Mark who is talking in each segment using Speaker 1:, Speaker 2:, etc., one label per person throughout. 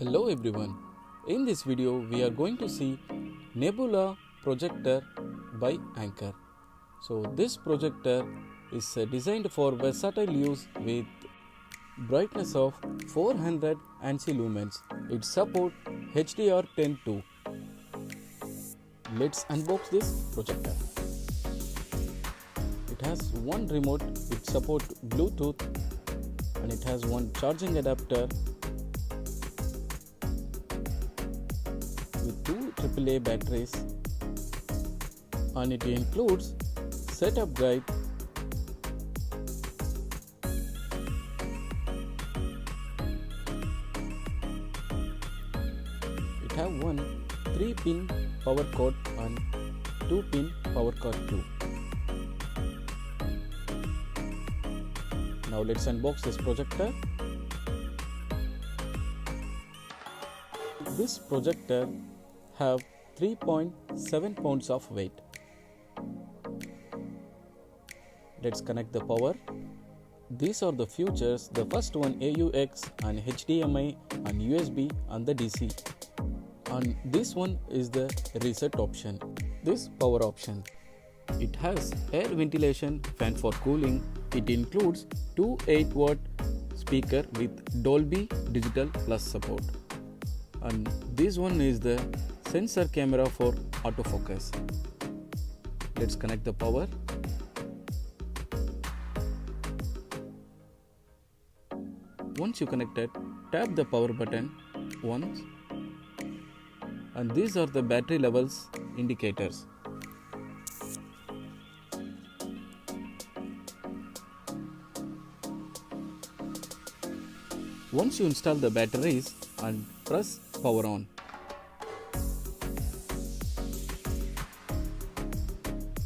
Speaker 1: Hello everyone. In this video we are going to see Nebula projector by Anchor. So this projector is designed for versatile use with brightness of 400 ANSI lumens. It supports HDR10 too. Let's unbox this projector. It has one remote, it supports Bluetooth, and it has one charging adapter with two AAA batteries, and it includes setup guide, it have one 3-pin power cord and 2-pin power cord too. Now let's unbox this projector. This projector have 3.7 pounds of weight. Let's connect the power. These are the features. The first one AUX and HDMI and USB and the DC. And this one is the reset option. This power option. It has air ventilation fan for cooling. It includes two 8-watt speaker with Dolby Digital Plus support. And this one is the sensor camera for autofocus. Let's connect the power. Once you connected, tap the power button once, and these are the battery levels indicators. Once you install the batteries and press power on,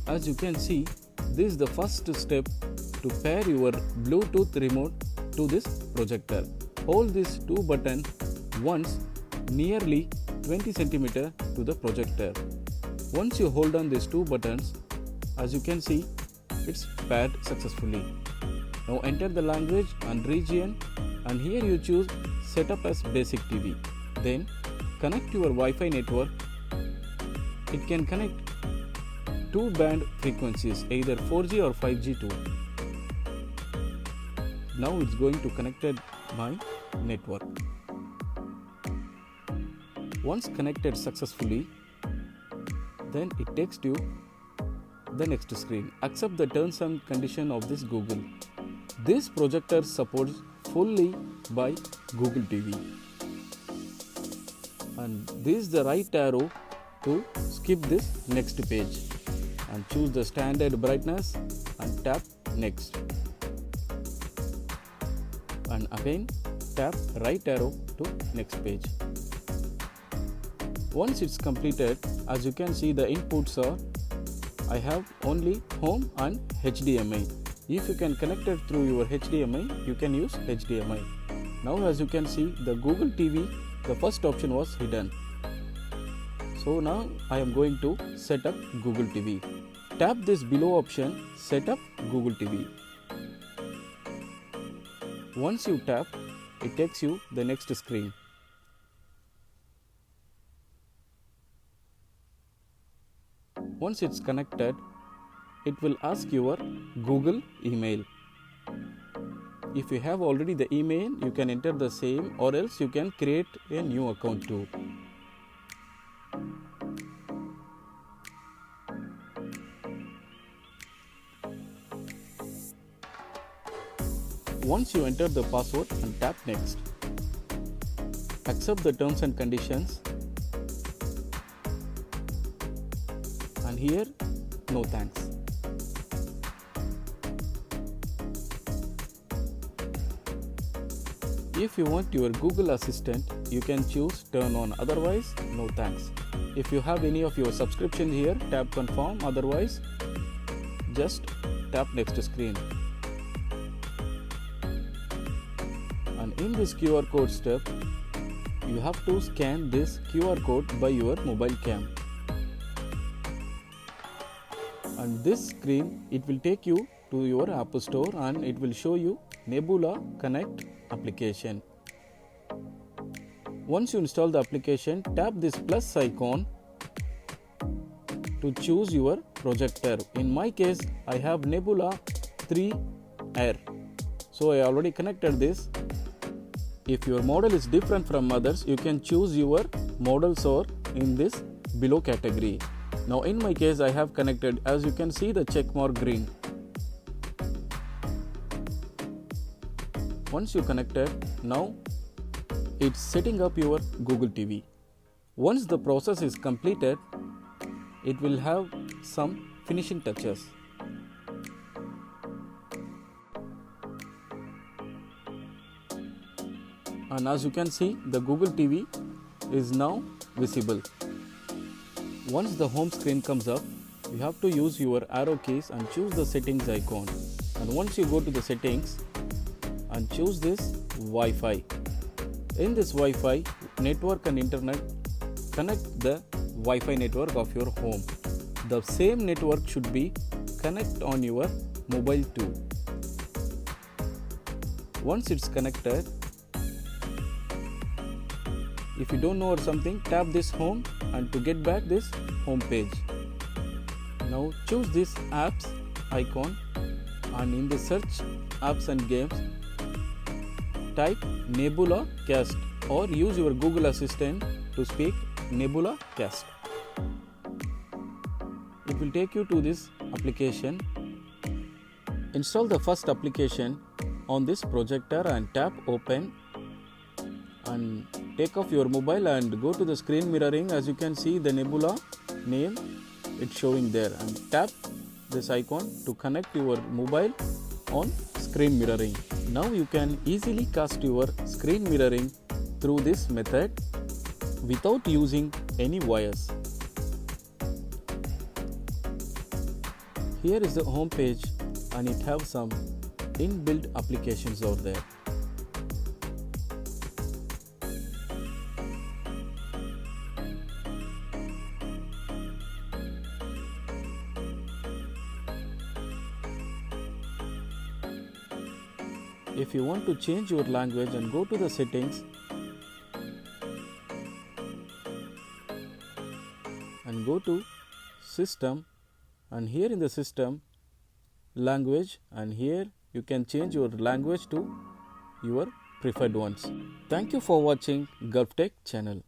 Speaker 1: as you can see, this is the first step to pair your Bluetooth remote to this projector. Hold these two buttons once nearly 20 cm to the projector. Once you hold on these two buttons, as you can see, it's paired successfully. Now enter the language and region, and here you choose setup as basic TV. Then connect your Wi-Fi network. It can connect two band frequencies, either 4G or 5G too. Now it's going to connected my network. Once connected successfully, then it takes you the next screen. Accept the terms and conditions of this Google. This projector supports fully by Google TV. And this is the right arrow to skip this next page, and choose the standard brightness and tap next, and again tap right arrow to next page. Once it's completed, as you can see, the inputs are, I have only home and HDMI. If you can connect it through your HDMI, you can use HDMI. Now as you can see, the Google TV, the first option was hidden. So now I am going to set up Google TV. Tap this below option, set up Google TV. Once you tap, it takes you the next screen. Once it's connected, it will ask your Google email. If you have already the email, you can enter the same, or else you can create a new account too. Once you enter the password and tap next, accept the terms and conditions, and here no thanks. If you want your Google Assistant, you can choose turn on, otherwise no thanks. If you have any of your subscription here, tap confirm, otherwise just tap next screen. And in this QR code step, you have to scan this QR code by your mobile cam. And this screen, it will take you to your App Store and it will show you Nebula Connect application. Once you install the application, tap this plus icon to choose your projector. In my case, I have Nebula 3 Air. So I already connected this. If your model is different from others, you can choose your models or in this below category. Now in my case, I have connected, as you can see the check mark green. Once you connected, now it's setting up your Google TV. Once the process is completed, it will have some finishing touches. And as you can see, the Google TV is now visible. Once the home screen comes up, you have to use your arrow keys and choose the settings icon. And once you go to the settings and choose this Wi-Fi. In this Wi-Fi, network and internet, connect the Wi-Fi network of your home. The same network should be connect on your mobile too. Once it's connected, if you don't know or something, tap this home and to get back this home page. Now choose this apps icon and in the search apps and games, type Nebula Cast or use your Google Assistant to speak Nebula Cast. It will take you to this application. Install the first application on this projector and tap open and take off your mobile and go to the screen mirroring. As you can see the Nebula name, it's showing there, and tap this icon to connect your mobile on screen mirroring. Now you can easily cast your screen mirroring through this method without using any wires. Here is the home page and it has some inbuilt applications out there. If you want to change your language and go to the settings and go to system, and here in the system language, and here you can change your language to your preferred ones. Thank you for watching Gulf Tech channel.